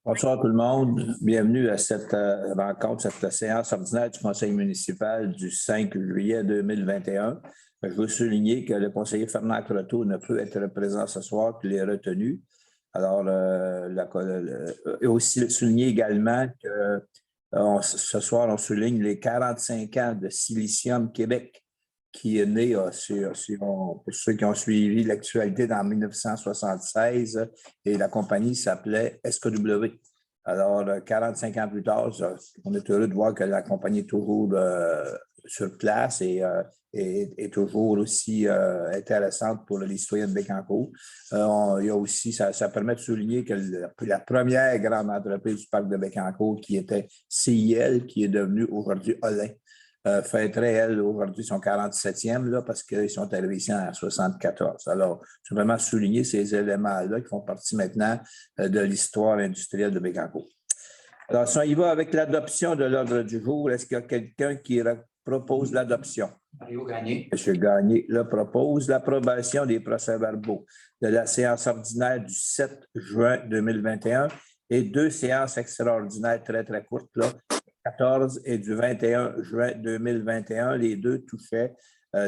Bonsoir tout le monde. Bienvenue à cette rencontre, cette séance ordinaire du Conseil municipal du 5 juillet 2021. Je veux souligner que le conseiller Fernand Croteau ne peut être présent ce soir, qu'il est retenu. Alors, et aussi souligner également que ce soir, on souligne les 45 ans de Silicium Québec, qui est né, pour ceux qui ont suivi l'actualité, en 1976, et la compagnie s'appelait SKW. Alors, 45 ans plus tard, on est heureux de voir que la compagnie est toujours sur place et est toujours aussi intéressante pour les citoyens de Bécancour. Il y a aussi, ça permet de souligner que la première grande entreprise du parc de Bécancour, qui était CIL, qui est devenue aujourd'hui Olin, fêterait, elle, aujourd'hui, son 47e, là, parce qu'ils sont arrivés ici en 1974. Alors, je veux vraiment souligner ces éléments-là qui font partie maintenant de l'histoire industrielle de Bécancour. Alors, si on y va avec l'adoption de l'ordre du jour, est-ce qu'il y a quelqu'un qui propose l'adoption? Mario Gagné. M. Gagné le propose. L'approbation des procès-verbaux de la séance ordinaire du 7 juin 2021 et deux séances extraordinaires très, très courtes, là, 14 et du 21 juin 2021. Les deux touchaient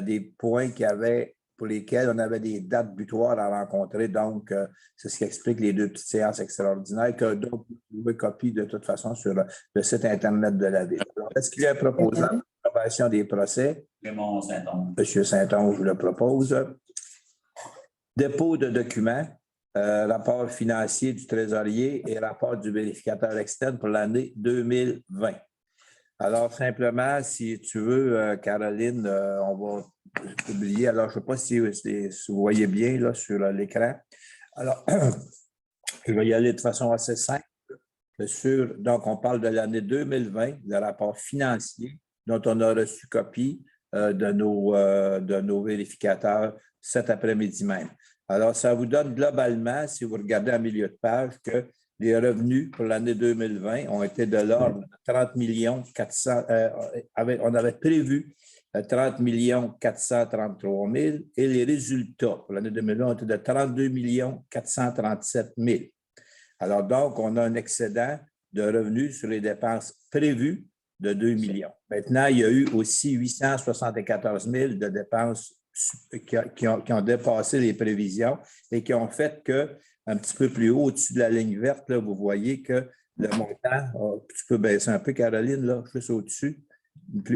des points pour lesquels on avait des dates butoirs à rencontrer. Donc, c'est ce qui explique les deux petites séances extraordinaires que donc, vous pouvez copier de toute façon sur le site Internet de la Ville. Alors, est-ce qu'il y a un proposant pour l'approbation des procès? Raymond Saint-Onge. M. Saint-Onge le propose. Dépôt de documents. Rapport financier du trésorier et rapport du vérificateur externe pour l'année 2020. Alors, simplement, si tu veux, Caroline, on va publier. Alors, je ne sais pas si vous voyez bien là, sur l'écran. Alors, je vais y aller de façon assez simple. Donc, on parle de l'année 2020, le rapport financier dont on a reçu copie de nos vérificateurs cet après-midi même. Alors, ça vous donne globalement, si vous regardez en milieu de page, que les revenus pour l'année 2020 ont été de l'ordre de 30 400 on avait prévu 30 433 000 et les résultats pour l'année 2020 ont été de 32 437 000. Alors, donc, on a un excédent de revenus sur les dépenses prévues de 2 millions. Maintenant, il y a eu aussi 874 000 de dépenses qui ont dépassé les prévisions et qui ont fait que, un petit peu plus haut, au-dessus de la ligne verte, là, vous voyez que le montant, tu peux baisser un peu, Caroline, là, juste au-dessus,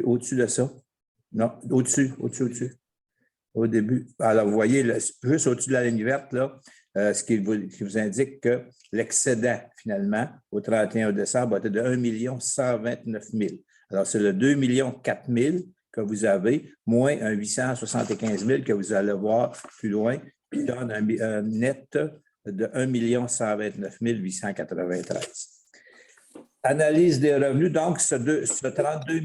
au-dessus de ça. Non, au-dessus. Au début. Alors, vous voyez, juste au-dessus de la ligne verte, là, ce qui vous indique que l'excédent, finalement, au 31 décembre, était de 1 129 000. Alors, c'est le 2 400 000 que vous avez, moins un 875 000 que vous allez voir plus loin, qui donne un net de 1 129 893. Analyse des revenus, donc ce 32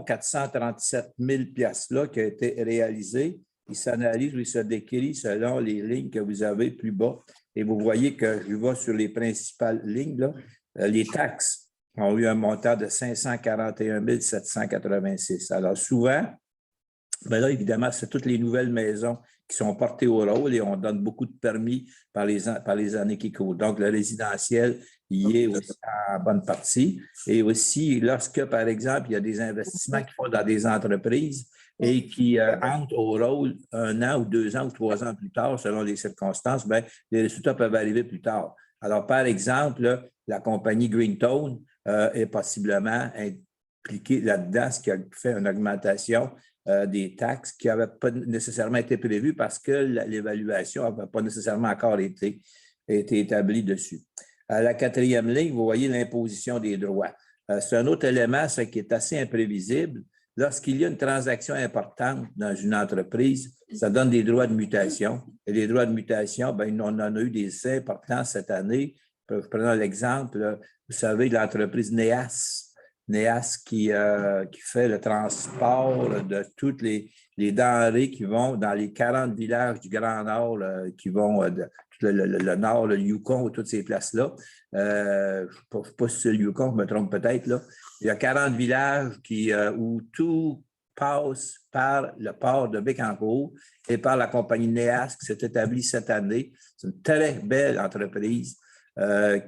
437 000 $-là qui a été réalisé, il s'analyse ou il se décrit selon les lignes que vous avez plus bas. Et vous voyez que je vais sur les principales lignes, là, les taxes ont eu un montant de 541 786. Alors souvent, bien là, évidemment, c'est toutes les nouvelles maisons qui sont portées au rôle et on donne beaucoup de permis par les années qui courent. Donc, le résidentiel y est aussi en bonne partie. Et aussi, lorsque, par exemple, il y a des investissements qui font dans des entreprises et qui entrent au rôle 1 an ou 2 ans ou 3 ans plus tard, selon les circonstances, bien, les résultats peuvent arriver plus tard. Alors, par exemple, la compagnie Greentone est possiblement impliquée là-dedans, ce qui a fait une augmentation des taxes qui n'avaient pas nécessairement été prévues parce que l'évaluation n'avait pas nécessairement encore été établie dessus. À la 4e ligne, vous voyez l'imposition des droits. C'est un autre élément, ça, qui est assez imprévisible. Lorsqu'il y a une transaction importante dans une entreprise, ça donne des droits de mutation. Et les droits de mutation, bien, on en a eu des importants cette année. Prenons l'exemple, vous savez, de l'entreprise NEAS qui fait le transport de toutes les denrées qui vont dans les 40 villages du Grand Nord, qui vont le Nord, le Yukon, toutes ces places-là. Je ne sais pas si c'est le Yukon, je me trompe peut-être, là. Il y a 40 villages où tout passe par le port de Bécancour et par la compagnie NEAS qui s'est établie cette année. C'est une très belle entreprise.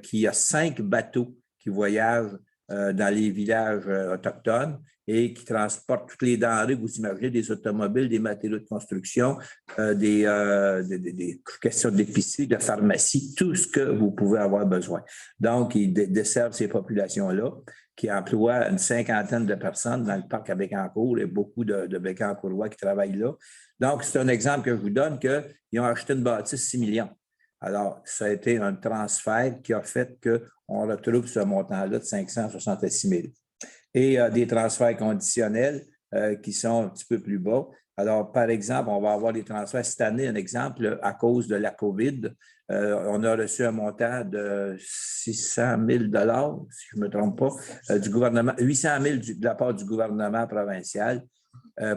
qui a 5 bateaux qui voyagent dans les villages autochtones et qui transportent toutes les denrées, vous imaginez, des automobiles, des matériaux de construction, des questions d'épicerie, de pharmacie, tout ce que vous pouvez avoir besoin. Donc, ils desservent ces populations-là qui emploient une 50aine de personnes dans le parc à Bécancour et beaucoup de Bécancourois qui travaillent là. Donc, c'est un exemple que je vous donne qu'ils ont acheté une bâtisse 6 millions. Alors, ça a été un transfert qui a fait qu'on retrouve ce montant-là de 566 000. Et des transferts conditionnels qui sont un petit peu plus bas. Alors, par exemple, on va avoir des transferts cette année, un exemple, à cause de la COVID. On a reçu un montant de 600 000 si je ne me trompe pas, du gouvernement, 800 000 de la part du gouvernement provincial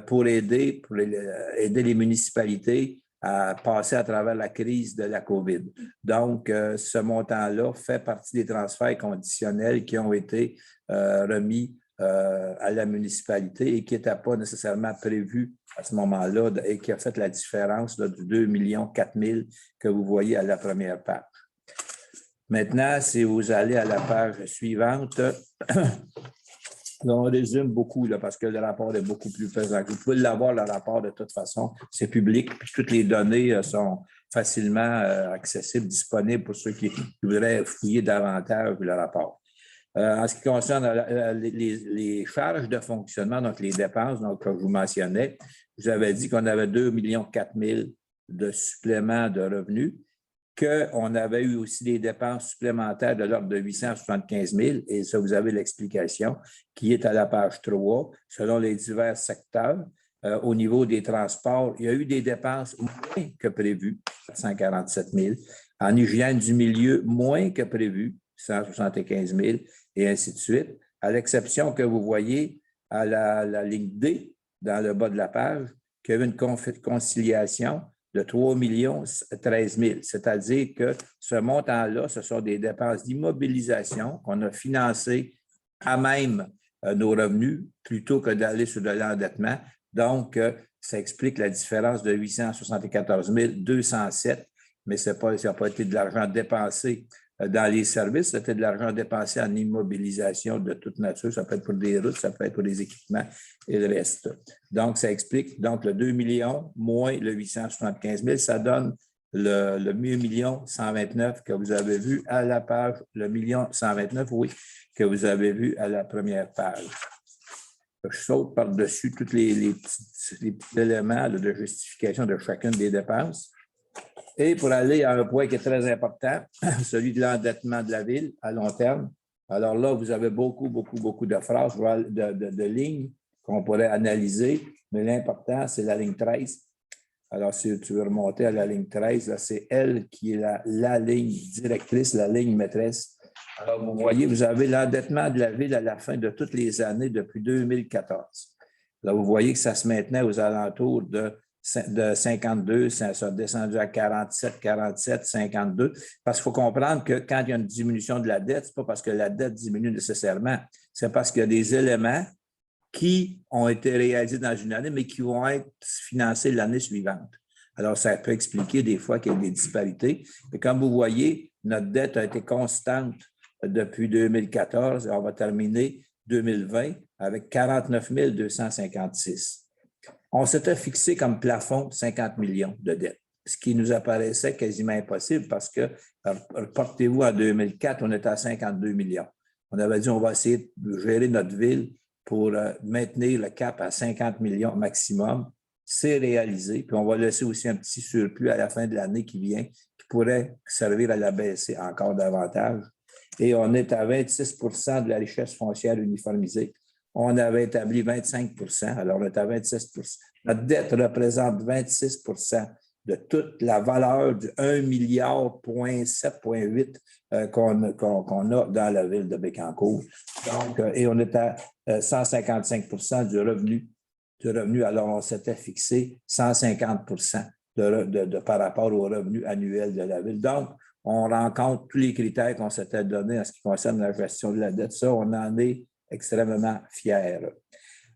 pour aider les municipalités à passer à travers la crise de la COVID. Donc, ce montant-là fait partie des transferts conditionnels qui ont été remis à la municipalité et qui n'étaient pas nécessairement prévus à ce moment-là et qui a fait la différence là, du 2 400 000 que vous voyez à la première page. Maintenant, si vous allez à la page suivante, on résume beaucoup là, parce que le rapport est beaucoup plus pesant. Vous pouvez l'avoir, le rapport, de toute façon. C'est public, puis toutes les données sont facilement accessibles, disponibles pour ceux qui voudraient fouiller davantage le rapport. En ce qui concerne les charges de fonctionnement, donc les dépenses, donc, que je vous mentionnais, je vous avais dit qu'on avait 2 400 000 de suppléments de revenus, qu'on avait eu aussi des dépenses supplémentaires de l'ordre de 875 000, et ça, vous avez l'explication, qui est à la page 3, selon les divers secteurs. Au niveau des transports, il y a eu des dépenses moins que prévu, 147 000. En hygiène du milieu, moins que prévu, 175 000, et ainsi de suite, à l'exception que vous voyez à la ligne D, dans le bas de la page, qu'il y avait une conciliation de 3 13 000, c'est-à-dire que ce montant-là, ce sont des dépenses d'immobilisation qu'on a financées à même nos revenus plutôt que d'aller sur de l'endettement. Donc, ça explique la différence de 874 207, mais ça n'a pas été de l'argent dépensé dans les services, c'était de l'argent dépensé en immobilisation de toute nature. Ça peut être pour des routes, ça peut être pour des équipements et le reste. Donc, ça explique donc le 2 millions moins le 875 000, ça donne le 1 129 000 que vous avez vu à la page, le 1 129 000, oui, que vous avez vu à la première page. Je saute par-dessus tous les petits éléments de justification de chacune des dépenses. Et pour aller à un point qui est très important, celui de l'endettement de la ville à long terme. Alors là, vous avez beaucoup de phrases, de lignes qu'on pourrait analyser, mais l'important, c'est la ligne 13. Alors, si tu veux remonter à la ligne 13, c'est elle qui est la ligne directrice, la ligne maîtresse. Alors, vous voyez, vous avez l'endettement de la ville à la fin de toutes les années depuis 2014. Là, vous voyez que ça se maintenait aux alentours de 52, ça a descendu à 47, 52. Parce qu'il faut comprendre que quand il y a une diminution de la dette, ce n'est pas parce que la dette diminue nécessairement, c'est parce qu'il y a des éléments qui ont été réalisés dans une année, mais qui vont être financés l'année suivante. Alors, ça peut expliquer des fois qu'il y a des disparités. Et comme vous voyez, notre dette a été constante depuis 2014 et on va terminer 2020 avec 49 256. On s'était fixé comme plafond 50 millions de dettes, ce qui nous apparaissait quasiment impossible parce que, reportez-vous, en 2004, on était à 52 millions. On avait dit on va essayer de gérer notre ville pour maintenir le cap à 50 millions maximum. C'est réalisé, puis on va laisser aussi un petit surplus à la fin de l'année qui vient qui pourrait servir à la baisser encore davantage. Et on est à 26 de la richesse foncière uniformisée. On avait établi 25 alors on est à 26 Notre dette représente 26 de toute la valeur du 1 milliard, 7,8 qu'on a dans la ville de Bécancour. Donc, et on est à 155 du revenu. Alors, on s'était fixé 150 par rapport au revenu annuel de la ville. Donc, on rencontre tous les critères qu'on s'était donnés en ce qui concerne la gestion de la dette. Ça, on en est extrêmement fiers. Il ne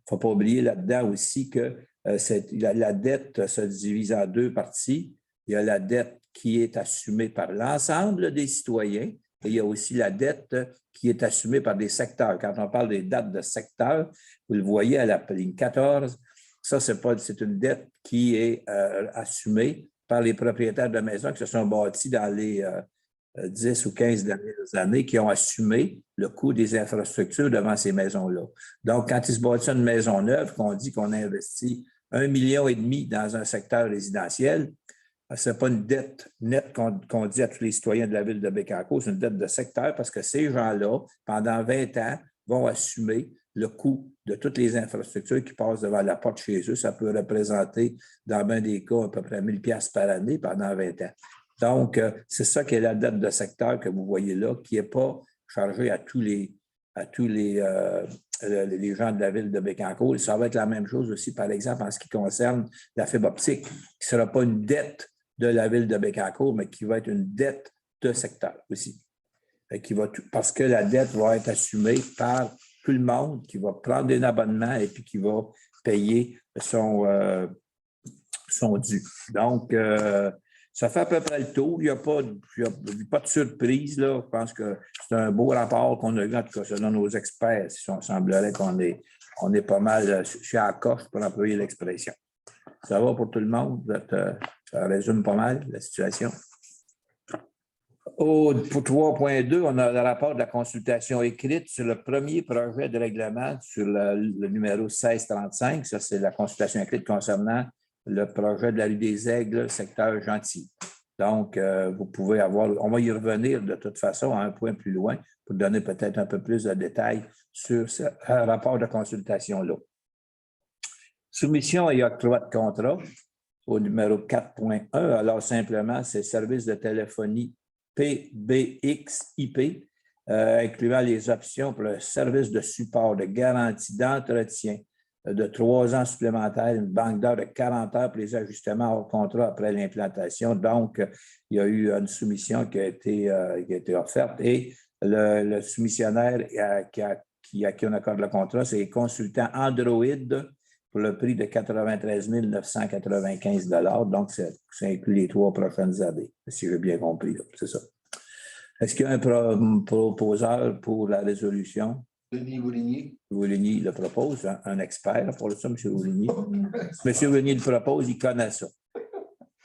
faut pas oublier là-dedans aussi que la dette se divise en deux parties. Il y a la dette qui est assumée par l'ensemble des citoyens, Et il y a aussi la dette qui est assumée par des secteurs. Quand on parle des dates de secteurs, vous le voyez à la ligne 14, ça, c'est une dette qui est assumée par les propriétaires de maisons qui se sont bâtis dans les 10 ou 15 dernières années, qui ont assumé le coût des infrastructures devant ces maisons-là. Donc, quand ils se bâtissent une maison neuve, qu'on dit qu'on a investi 1,5 million dans un secteur résidentiel, ce n'est pas une dette nette qu'on dit à tous les citoyens de la ville de Bécancour, c'est une dette de secteur parce que ces gens-là, pendant 20 ans, vont assumer le coût de toutes les infrastructures qui passent devant la porte chez eux. Ça peut représenter, dans bien des cas, à peu près 1 000 $ par année pendant 20 ans. Donc, c'est ça qui est la dette de secteur que vous voyez là, qui n'est pas chargée à tous les gens de la ville de Bécancour. Ça va être la même chose aussi, par exemple, en ce qui concerne la fibre optique, qui ne sera pas une dette de la ville de Bécancour, mais qui va être une dette de secteur aussi. Parce que la dette va être assumée par tout le monde qui va prendre un abonnement et puis qui va payer son dû. Donc, ça fait à peu près le tour. Il n'y a pas de surprise, là. Je pense que c'est un beau rapport qu'on a eu, en tout cas, selon nos experts. Il semblerait qu'on est pas mal chez la coche, pour employer l'expression. Ça va pour tout le monde? Ça résume pas mal la situation. Pour 3.2, on a le rapport de la consultation écrite sur le premier projet de règlement sur le numéro 1635. Ça, c'est la consultation écrite concernant le projet de la rue des Aigles, secteur Gentil. Donc, vous pouvez on va y revenir de toute façon à un point plus loin pour donner peut-être un peu plus de détails sur ce rapport de consultation-là. Soumission et octroi de contrat au numéro 4.1. Alors, simplement, c'est service de téléphonie PBX-IP, incluant les options pour le service de support, de garantie, d'entretien de 3 ans supplémentaires, une banque d'heures de 40 heures pour les ajustements hors contrat après l'implantation. Donc, il y a eu une soumission qui a été offerte et le soumissionnaire à qui on accorde le contrat, c'est les consultants Android pour le prix de 93 995 $. Donc, ça inclut les 3 prochaines années, si j'ai bien compris. C'est ça. Est-ce qu'il y a un proposeur pour la résolution? Denis Bouligny. Bouligny le propose, un expert pour ça, M. Bouligny. M. Bouligny le propose, il connaît ça.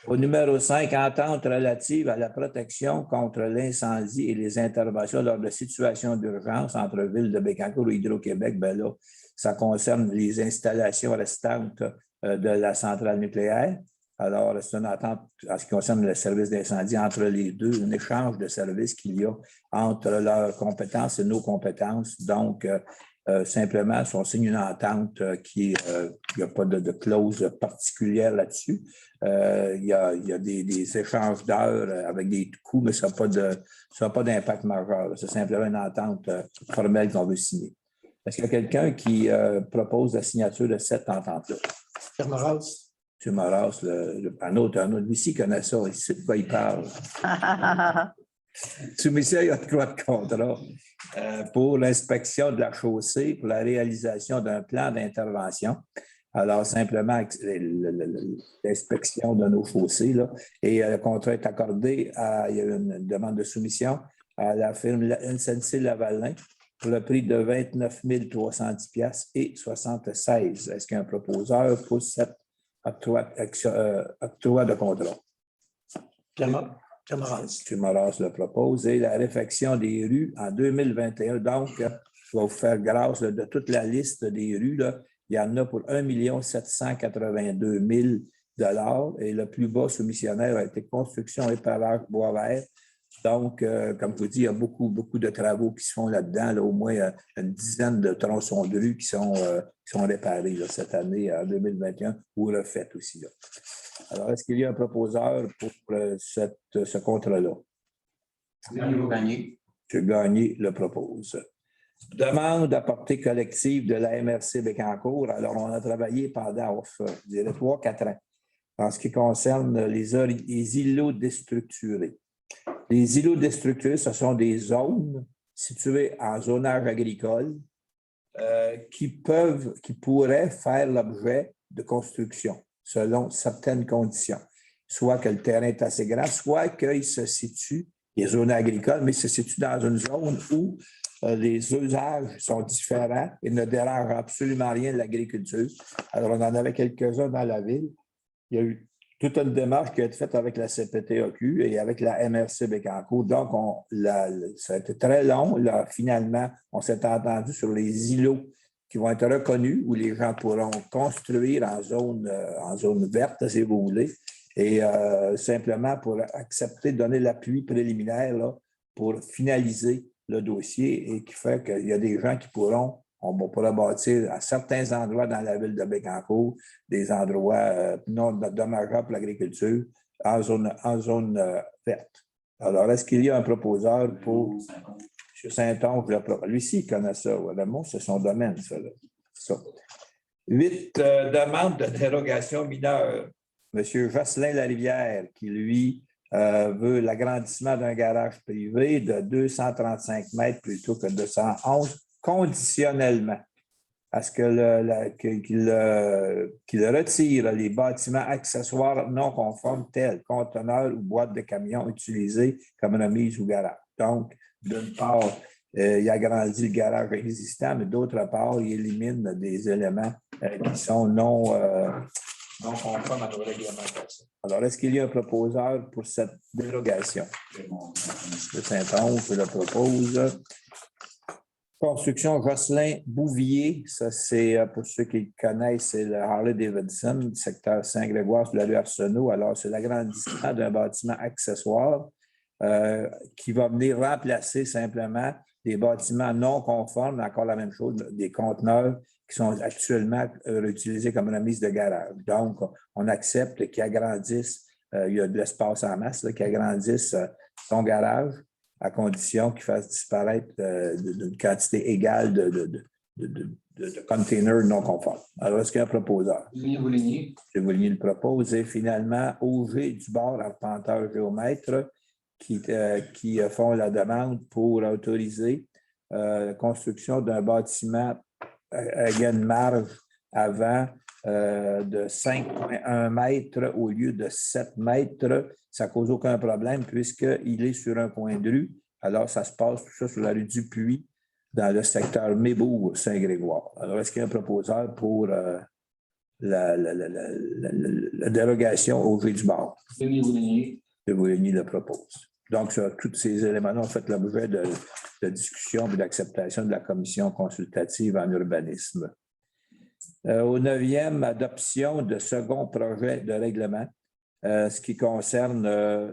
Au numéro 5, entente relative à la protection contre l'incendie et les interventions lors de situations d'urgence entre Ville de Bécancour et Hydro-Québec. Bien là, ça concerne les installations restantes de la centrale nucléaire. Alors, c'est une entente en ce qui concerne le service d'incendie entre les deux, un échange de services qu'il y a entre leurs compétences et nos compétences. Donc, simplement, si on signe une entente il n'y a pas de clause particulière là-dessus. Il y a des échanges d'heures avec des coûts, mais ça n'a pas d'impact majeur. C'est simplement une entente formelle qu'on veut signer. Est-ce qu'il y a quelqu'un qui propose la signature de cette entente-là? Pierre Moras. M. Moras, un autre ici connaît ça, il sait de quoi il parle. Soumission à octroi de contrat pour l'inspection de la chaussée, pour la réalisation d'un plan d'intervention. Alors, simplement, l'inspection de nos chaussées, là, et le contrat est accordé il y a une demande de soumission à la firme SNC Lavalin pour le prix de 29 310 $ et 76. Est-ce qu'il y a un proposeur pour cet octroi de contrat? Pierre Moras. M. Moras le propose. Et la réfection des rues en 2021. Donc, je vais vous faire grâce de toute la liste des rues. Là. Il y en a pour 1 782 000 $ et le plus bas soumissionnaire a été construction et pavage Boisvert. Donc, comme je vous dis, il y a beaucoup de travaux qui se font là-dedans, là, au moins une dizaine de tronçons de rue qui sont réparés là, cette année, en 2021, ou refaites aussi. Là. Alors, est-ce qu'il y a un proposeur pour ce contrat-là? Denis Gagné. M. Gagné le propose. Demande à portée collective de la MRC Bécancour. Alors, on a travaillé pendant, je dirais, 3-4 ans en ce qui concerne les îlots déstructurés. Les îlots déstructurés, ce sont des zones situées en zonage agricole qui pourraient faire l'objet de construction selon certaines conditions. Soit que le terrain est assez grand, soit qu'il se situe les zones agricoles, mais se situe dans une zone où les usages sont différents et ne dérangent absolument rien de l'agriculture. Alors, on en avait quelques-uns dans la ville. Il y a eu toute une démarche qui a été faite avec la CPTAQ et avec la MRC Bécancour. Donc, ça a été très long. Là, finalement, on s'est entendu sur les îlots qui vont être reconnus, où les gens pourront construire en zone verte, si vous voulez, et simplement pour accepter de donner l'appui préliminaire là, pour finaliser le dossier et qui fait qu'il y a des gens qui on pourra bâtir à certains endroits dans la ville de Bécancour des endroits non dommageables pour l'agriculture en zone verte. Alors, est-ce qu'il y a un proposeur pour M. Saint-Onge? Lui, ci il connaît ça. Le mot, c'est son domaine, ça. 8 demandes de dérogation mineure. M. Jocelyn Larivière, qui, lui, veut l'agrandissement d'un garage privé de 235 mètres plutôt que 211, conditionnellement à ce qu'il retire les bâtiments accessoires non conformes tels conteneurs ou boîtes de camions utilisés comme remise ou garage. Donc, d'une part, il agrandit le garage existant, mais d'autre part, il élimine des éléments qui sont non conformes à nos réglementations. Alors, est-ce qu'il y a un proposeur pour cette dérogation? Le Saint-Onge le propose. Construction Jocelyn Bouvier, ça c'est pour ceux qui le connaissent, c'est le Harley-Davidson, secteur Saint-Grégoire sur la rue Arsenault. Alors, c'est l'agrandissement d'un bâtiment accessoire qui va venir remplacer simplement des bâtiments non conformes, encore la même chose, des conteneurs qui sont actuellement utilisés comme remise de garage. Donc, on accepte qu'ils agrandissent, il y a de l'espace en masse, qui agrandissent son garage, à condition qu'il fasse disparaître d'une quantité égale de containers non conformes. Alors, est-ce qu'il y a un proposeur? Boulinier. M. Boulinier le propose. Et finalement, Auger Dubord, arpenteur géomètre, qui font la demande pour autoriser la construction d'un bâtiment à une marge avant de 5,1 mètres au lieu de 7 mètres. Ça ne cause aucun problème puisqu'il est sur un coin de rue. Alors, ça se passe tout ça sur la rue du Puy, dans le secteur Mébourg-Saint-Grégoire. Alors, est-ce qu'il y a un proposeur pour la dérogation au G du bord? Denis Boulinier. M. Boulinier le propose. Donc, tous ces éléments-là ont fait l'objet de discussion et d'acceptation de la commission consultative en urbanisme. Au 9e, adoption de second projet de règlement, ce qui concerne dans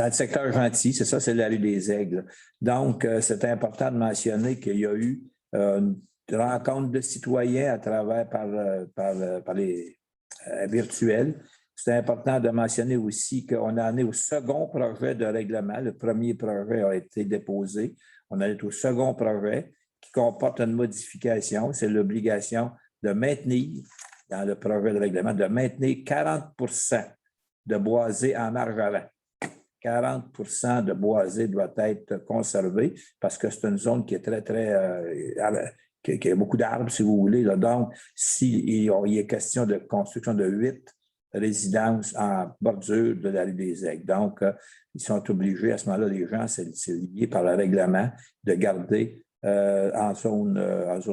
le secteur gentil, c'est ça, c'est la rue des Aigles. Donc, c'est important de mentionner qu'il y a eu une rencontre de citoyens à travers par les virtuels. C'est important de mentionner aussi qu'on en est au second projet de règlement. Le premier projet a été déposé. On est au second projet qui comporte une modification. C'est l'obligation de maintenir, dans le projet de règlement, de maintenir 40 de boisé en marge avant. 40 de boisé doit être conservé parce que c'est une zone qui est très, qui a beaucoup d'arbres, si vous voulez. Là. Donc, s'il est question de construction de 8 résidences en bordure de la rue des Aigles. Donc, ils sont obligés, à ce moment-là, les gens, c'est lié par le règlement, de garder en zone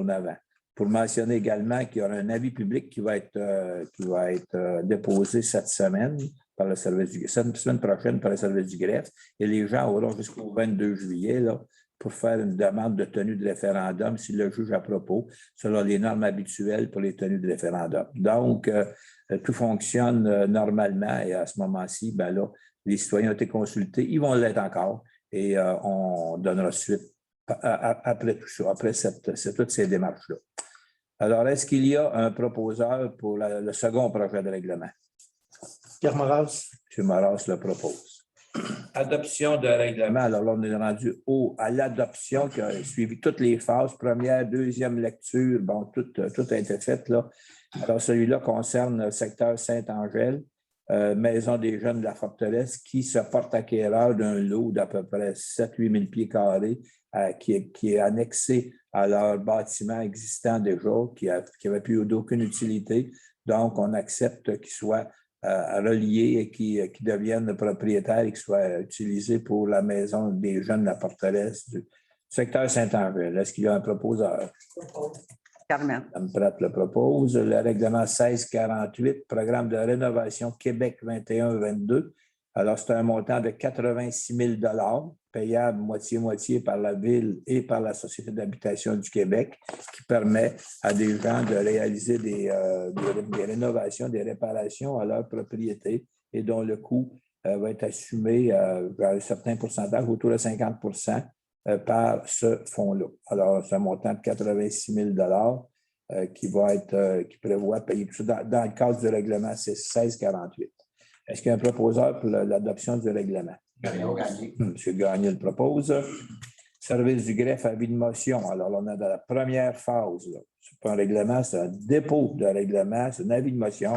avant. Pour mentionner également qu'il y aura un avis public qui va être déposé cette semaine par le service cette semaine prochaine par le service du greffe, et les gens auront jusqu'au 22 juillet là, pour faire une demande de tenue de référendum s'ils le jugent à propos, selon les normes habituelles pour les tenues de référendum. Donc, tout fonctionne normalement et à ce moment-ci, ben là, les citoyens ont été consultés, ils vont l'être encore et on donnera suite après tout ça, après toutes ces démarches-là. Alors, est-ce qu'il y a un proposeur pour le second projet de règlement? Pierre Moras. M. Moras le propose. Adoption de règlement. Alors là, on est rendu à l'adoption qui a suivi toutes les phases, première, deuxième lecture. Bon, tout a été fait là. Alors, celui-là concerne le secteur Saint-Angèle, Maison des jeunes de la Forteresse, qui se porte acquéreur d'un lot d'à peu près 7-8 000 pieds carrés qui est annexé à leur bâtiment existant déjà, qui n'avait plus d'aucune utilité. Donc, on accepte qu'il soit à relier et qui deviennent propriétaires et qui soient utilisés pour la maison des jeunes de la forteresse du secteur Saint-Angèle. Est-ce qu'il y a un proposeur? Carmen. Mme Pratt le propose. Le règlement 1648, programme de rénovation Québec 21-22. Alors, c'est un montant de 86 000 payable moitié-moitié par la Ville et par la Société d'habitation du Québec, qui permet à des gens de réaliser des rénovations, des réparations à leur propriété et dont le coût va être assumé à un certain pourcentage, autour de 50 par ce fonds-là. Alors, c'est un montant de 86 000 qui prévoit payer tout ça dans le cadre du règlement 1648. Est-ce qu'il y a un proposeur pour l'adoption du règlement? Gagnon Gagné. M. Gagné le propose. Service du greffe, avis de motion. Alors, on est dans la première phase. Ce n'est pas un règlement, c'est un dépôt de règlement, c'est un avis de motion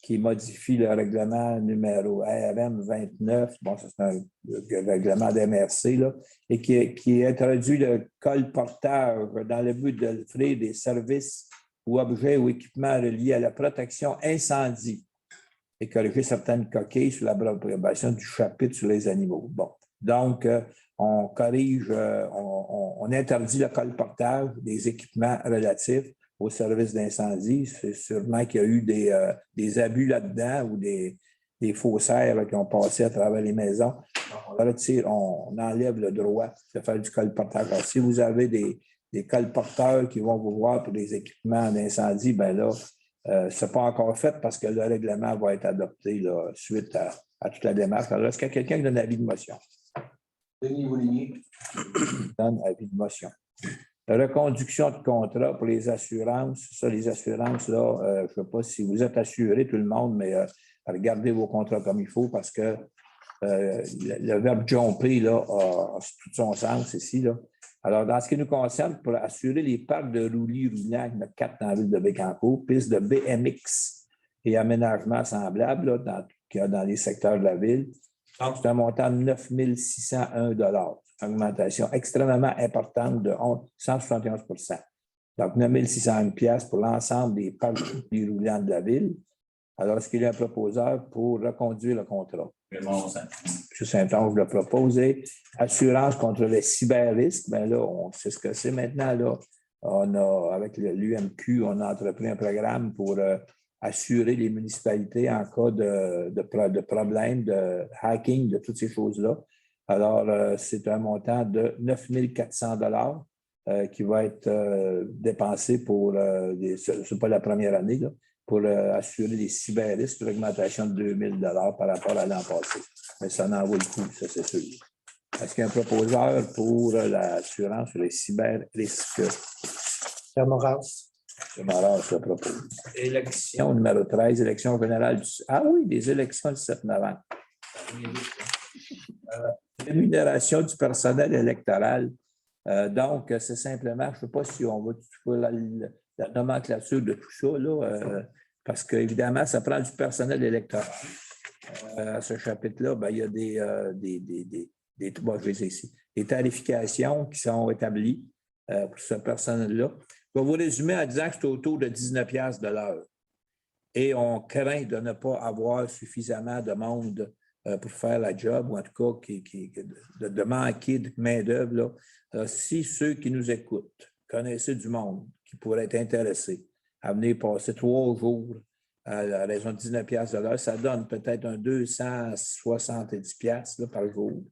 qui modifie le règlement numéro RM 29. Bon, ça, c'est un règlement d'MRC, là, et qui introduit le colportage dans le but d'offrir des services ou objets ou équipements reliés à la protection incendie et corriger certaines coquilles sur l'approbation du chapitre sur les animaux. Bon, donc, on corrige, on interdit le colportage des équipements relatifs au service d'incendie. C'est sûrement qu'il y a eu des abus là-dedans ou des faussaires là, qui ont passé à travers les maisons. On retire, on enlève le droit de faire du colportage. Alors, si vous avez des colporteurs qui vont vous voir pour des équipements d'incendie, bien là, ce n'est pas encore fait parce que le règlement va être adopté là, suite à toute la démarche. Alors, est-ce qu'il y a quelqu'un qui donne avis de motion? Denis Vouligny. Donne avis de motion. Reconduction de contrat pour les assurances. Ça, les assurances, là, je ne sais pas si vous êtes assuré, tout le monde, mais regardez vos contrats comme il faut parce que le verbe jumper là, a tout son sens ici. Là. Alors, dans ce qui nous concerne, pour assurer les parcs de roulis-roulants, il y en a 4 dans la ville de Bécancour, pistes de BMX et aménagements semblables là, qu'il y a dans les secteurs de la ville. Donc, c'est un montant de 9 601 $. Augmentation extrêmement importante de 171 %. Donc, 9 601 $ pour l'ensemble des parcs de roulis-roulants de la ville. Alors, est-ce qu'il y a un proposeur pour reconduire le contrat? M. Saint-Onge l'a proposé. Assurance contre les cyber-risques. Bien là, on sait ce que c'est maintenant. Là. On a, avec l'UMQ, on a entrepris un programme pour assurer les municipalités en cas de problème, de hacking, de toutes ces choses-là. Alors, c'est un montant de 9 400 $ qui va être dépensé pour, ce n'est pas la première année, là, pour assurer les cyber-risques, une augmentation de 2 000 $ par rapport à l'an passé. Mais ça en vaut le coup, ça c'est sûr. Est-ce qu'il y a un proposeur pour l'assurance sur les cyber-risques? Pierre Moras. M. Moras le propose. Élection numéro 13, élection générale du... Ah oui, des élections le 7 novembre. Rémunération du personnel électoral. Donc, c'est simplement, je ne sais pas si on va la nomenclature de tout ça, là, parce qu'évidemment, ça prend du personnel électoral. À ce chapitre-là, ben, il y a bon, je les ai ici, des tarifications qui sont établies pour ce personnel-là. Je vais vous résumer en disant que c'est autour de 19 $ de l'heure. Et on craint de ne pas avoir suffisamment de monde pour faire la job, ou en tout cas de manquer de main-d'œuvre. Si ceux qui nous écoutent connaissaient du monde qui pourrait être intéressé à venir passer 3 jours à la raison de 19 $ de l'heure, ça donne peut-être un 270 $ là, par jour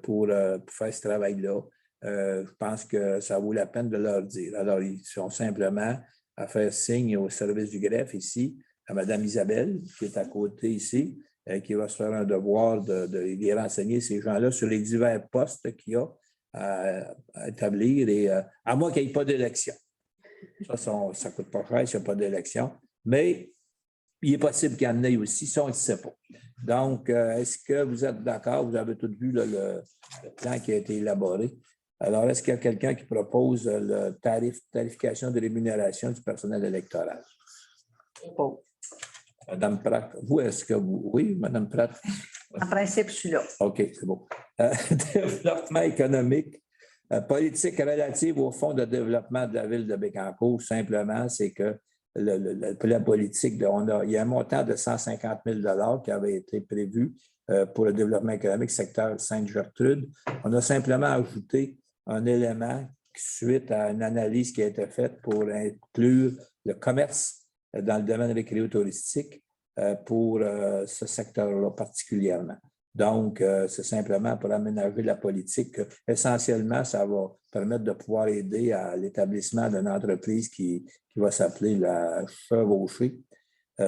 pour faire ce travail-là. Je pense que ça vaut la peine de leur dire. Alors, ils sont simplement à faire signe au service du greffe ici, à Mme Isabelle, qui est à côté ici, qui va se faire un devoir de les renseigner, ces gens-là, sur les divers postes qu'il y a à établir, et à moins qu'il n'y ait pas d'élection. Ça ne coûte pas cher s'il n'y a pas d'élection, mais il est possible qu'il y en ait aussi, ça, on ne le sait pas. Donc, est-ce que vous êtes d'accord? Vous avez tous vu là, le plan qui a été élaboré. Alors, est-ce qu'il y a quelqu'un qui propose la tarification de rémunération du personnel électoral? Bon. Mme Pratt, vous, est-ce que vous... Oui, Mme Pratt? En principe, je suis là. OK, c'est bon. Développement économique, politique relative au fonds de développement de la ville de Bécancour, simplement, c'est que pour la politique, il y a un montant de 150 000 qui avait été prévu pour le développement économique secteur Sainte-Gertrude. On a simplement ajouté un élément suite à une analyse qui a été faite pour inclure le commerce dans le domaine récréo-touristique pour ce secteur-là particulièrement. Donc, c'est simplement pour aménager la politique. Essentiellement, ça va permettre de pouvoir aider à l'établissement d'une entreprise qui va s'appeler la Chevauchée,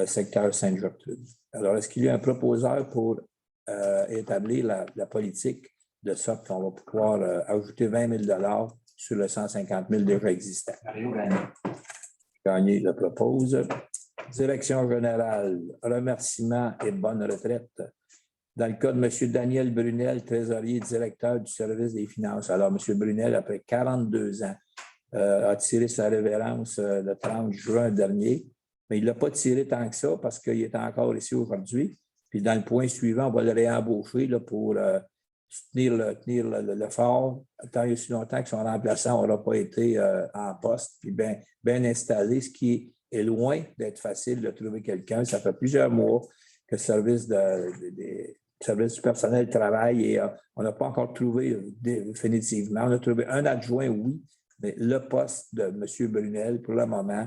secteur Sainte-Gertrude. Alors, est-ce qu'il y a un proposeur pour établir la politique de sorte qu'on va pouvoir ajouter 20 000 sur le 150 000 déjà existant? Mario Gagné. Gagné le propose. Direction générale, remerciements et bonne retraite. Dans le cas de M. Daniel Brunel, trésorier directeur du service des finances. Alors, M. Brunel, après 42 ans, a tiré sa révérence le 30 juin dernier, mais il ne l'a pas tiré tant que ça parce qu'il est encore ici aujourd'hui. Puis dans le point suivant, on va le réembaucher là, pour tenir le fort tant et aussi longtemps que son remplaçant n'aura pas été en poste puis bien installé, ce qui est loin d'être facile de trouver quelqu'un. Ça fait plusieurs mois que le service du personnel travaille et on n'a pas encore trouvé définitivement. On a trouvé un adjoint, oui, mais le poste de M. Brunel, pour le moment,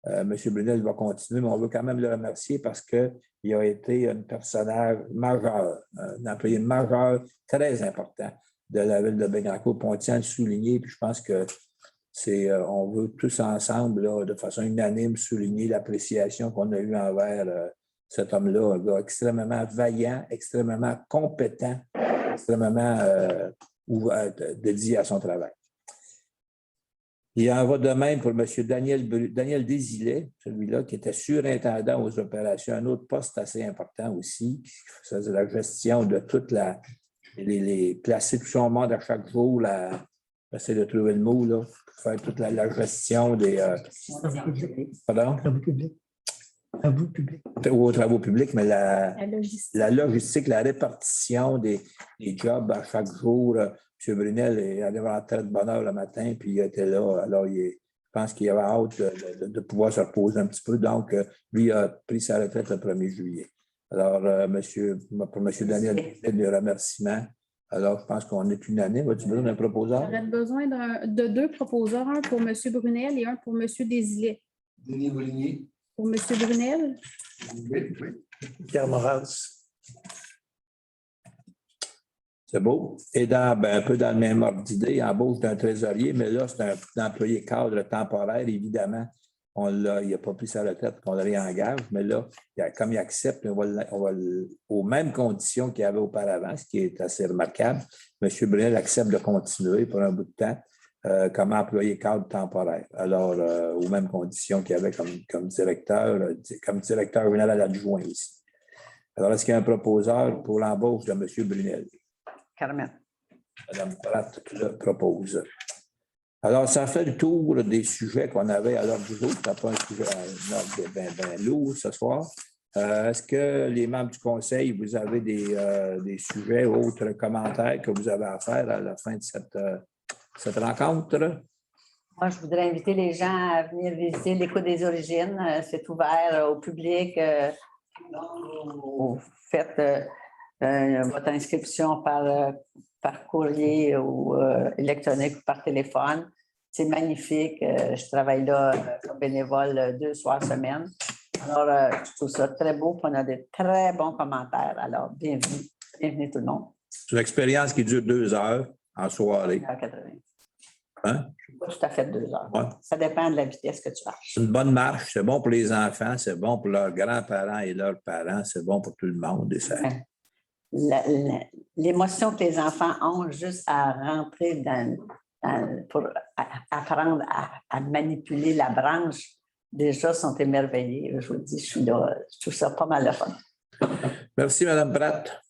M. Brunel va continuer, mais on veut quand même le remercier parce qu'il a été un personnage majeur, un employé majeur très important de la ville de Bécancour. On tient à le souligner, puis je pense que on veut tous ensemble, là, de façon unanime, souligner l'appréciation qu'on a eue envers cet homme-là, un gars extrêmement vaillant, extrêmement compétent, extrêmement dédié à son travail. Il en va de même pour M. Daniel Desilets, celui-là qui était surintendant aux opérations, un autre poste assez important aussi, qui faisait la gestion de toute les placer tout son monde à chaque jour, j'essaie de trouver le mot, là, pour faire toute la gestion des... Pardon? Travaux publics. Aux travaux publics, mais la logistique, la répartition des jobs à chaque jour. M. Brunel est allé à la retraite de bonne heure le matin, puis il était là. Alors, je pense qu'il avait hâte de pouvoir se reposer un petit peu. Donc, lui il a pris sa retraite le 1er juillet. Alors, pour M. Daniel, des remerciements. Alors, je pense qu'on est unanime. As-tu besoin d'un proposeur? J'aurais besoin de 2 proposeurs, un pour M. Brunel et un pour M. Desilets. Denis Bouligny. Pour M. Brunel, Oui. Pierre Moras. C'est beau. Et un peu dans le même ordre d'idée, embauche d'un trésorier, mais là, c'est un employé cadre temporaire, évidemment. Il n'a pas pris sa retraite, qu'on le réengage, mais là, comme il accepte, aux mêmes conditions qu'il y avait auparavant, ce qui est assez remarquable, M. Brunel accepte de continuer pour un bout de temps comme employé cadre temporaire. Alors, aux mêmes conditions qu'il y avait comme directeur général adjoint aussi. Alors, est-ce qu'il y a un proposeur pour l'embauche de M. Brunel? Carmen. Mme Pratt le propose. Alors, ça fait le tour des sujets qu'on avait à l'ordre du jour. Ce n'est pas un sujet bien lourd ce soir. Est-ce que les membres du Conseil, vous avez des sujets ou autres commentaires que vous avez à faire à la fin de cette rencontre? Moi, je voudrais inviter les gens à venir visiter l'Écho des origines. C'est ouvert au public. Vous faites votre inscription par courrier ou électronique ou par téléphone. C'est magnifique. Je travaille là comme bénévole 2 soirs semaine. Alors, je trouve ça très beau. On a de très bons commentaires. Alors, bienvenue. Bienvenue tout le monde. C'est une expérience qui dure 2 heures en soirée. 1h80. Hein? Pas tout à fait 2 heures. Ouais. Ça dépend de la vitesse que tu marches. C'est une bonne marche. C'est bon pour les enfants, c'est bon pour leurs grands-parents et leurs parents, c'est bon pour tout le monde. Et ça... L'émotion que les enfants ont juste à rentrer pour apprendre à manipuler la branche, déjà sont émerveillés. Je vous dis, je suis là, je trouve ça pas mal de fun. Merci, Mme Pratt.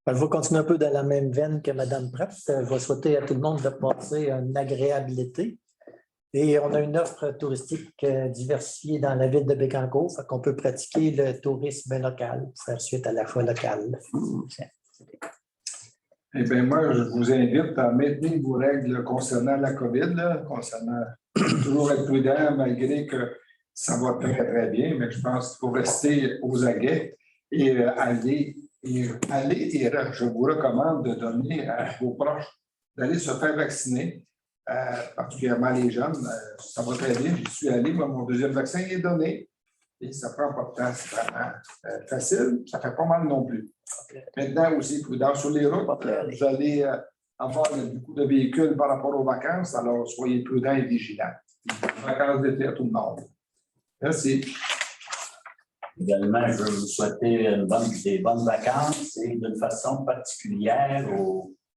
Je vais continuer un peu dans la même veine que Mme Pratt. Je vais souhaiter à tout le monde de passer une agréable été. Et on a une offre touristique diversifiée dans la ville de Bécancour, fait qu'on peut pratiquer le tourisme local pour faire suite à l'achat local. Eh bien, moi, je vous invite à maintenir vos règles concernant la COVID, concernant toujours être prudent, malgré que Ça va très, très bien, mais je pense qu'il faut rester aux aguets et je vous recommande de donner à vos proches d'aller se faire vacciner, particulièrement les jeunes. Ça va très bien. J'y suis allé. Moi, mon deuxième vaccin est donné. Et ça prend pas de temps. C'est vraiment facile. Ça fait pas mal non plus. Maintenant aussi, prudence sur les routes. Vous allez avoir beaucoup de véhicules par rapport aux vacances. Alors, soyez prudents et vigilants. Vacances d'été à tout le monde. Merci. Également, je veux vous souhaiter des bonnes vacances et d'une façon particulière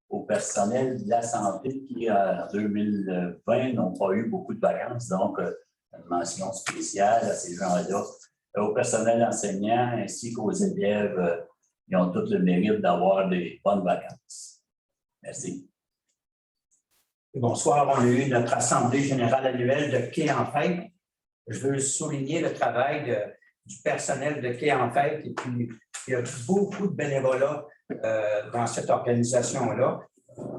au personnel de la santé qui, en 2020, n'ont pas eu beaucoup de vacances. Donc, une mention spéciale à ces gens-là. Au personnel enseignant ainsi qu'aux élèves, ils ont tous le mérite d'avoir des bonnes vacances. Merci. Bonsoir, on a eu notre Assemblée générale annuelle de Quai en Fête. Je veux souligner le travail du personnel de Quai en Fête. Et puis, il y a beaucoup de bénévolat dans cette organisation-là.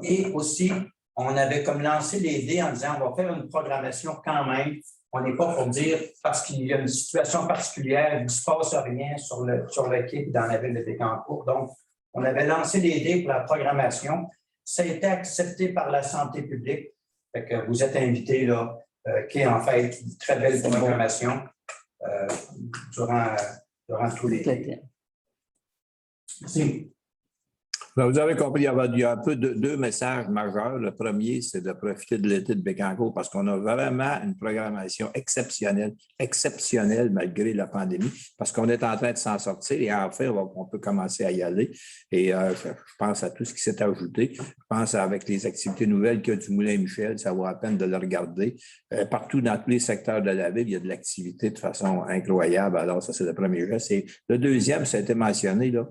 Et aussi, on avait comme lancé les dés en disant on va faire une programmation quand même. On n'est pas pour dire parce qu'il y a une situation particulière, il ne se passe rien sur le quai dans la ville de Bécancour. Donc, on avait lancé les dés pour la programmation. Ça a été accepté par la santé publique. Fait que vous êtes invités là, Quai en Fête, une très belle programmation durant tous les dés. Merci. Ben, vous avez compris, il y a un peu deux messages majeurs. Le premier, c'est de profiter de l'été de Bécancour parce qu'on a vraiment une programmation exceptionnelle malgré la pandémie, parce qu'on est en train de s'en sortir et enfin, on peut commencer à y aller. Et je pense à tout ce qui s'est ajouté. Je pense avec les activités nouvelles qu'il y a du Moulin Michel, ça vaut la peine de le regarder. Partout dans tous les secteurs de la ville, il y a de l'activité de façon incroyable. Alors, ça, c'est le premier geste. Et le deuxième, ça a été mentionné, là.